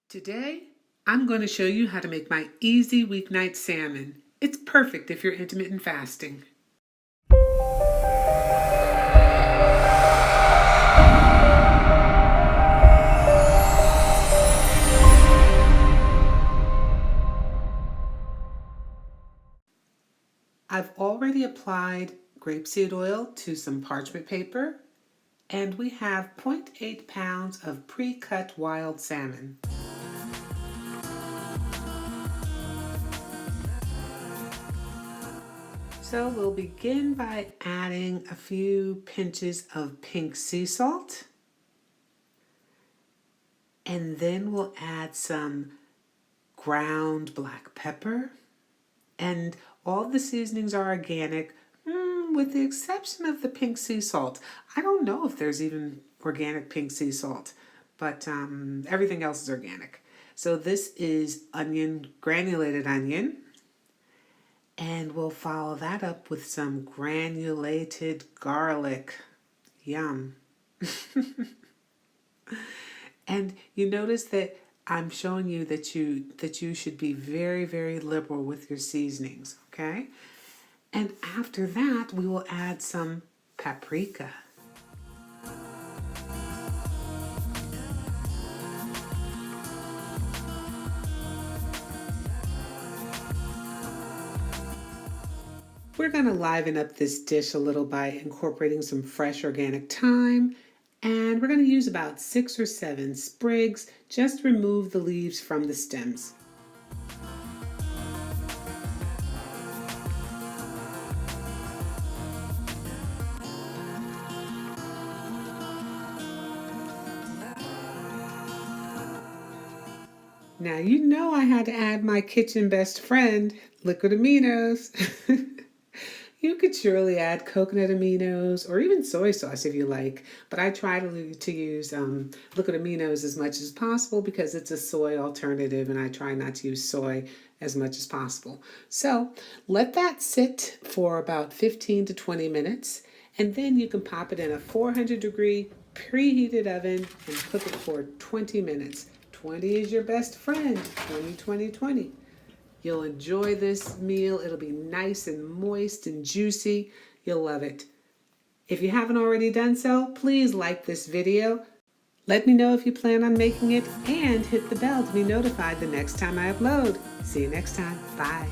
Today, I'm going to show you how to make my easy weeknight salmon. It's perfect if you're intermittent fasting. I've already applied grapeseed oil to some parchment paper, and we have 0.8 pounds of pre-cut wild salmon. So we'll begin by adding a few pinches of pink sea salt, and then we'll add some ground black pepper, and all the seasonings are organic, with the exception of the pink sea salt. I don't know if there's even organic pink sea salt, but everything else is organic. So this is granulated onion, and we'll follow that up with some granulated garlic. Yum. And you notice that I'm showing you that you should be very, very liberal with your seasonings, okay? And after that, we will add some paprika. We're going to liven up this dish a little by incorporating some fresh organic thyme, and we're going to use about 6 or 7 sprigs. Just remove the leaves from the stems. Now you know I had to add my kitchen best friend, liquid aminos. You could surely add coconut aminos or even soy sauce if you like, but I try to use liquid aminos as much as possible because it's a soy alternative, and I try not to use soy as much as possible. So let that sit for about 15 to 20 minutes, and then you can pop it in a 400-degree preheated oven and cook it for 20 minutes. 20 is your best friend. 20, 20, 20. You'll enjoy this meal. It'll be nice and moist and juicy. You'll love it. If you haven't already done so, please like this video. Let me know if you plan on making it, and hit the bell to be notified the next time I upload. See you next time. Bye.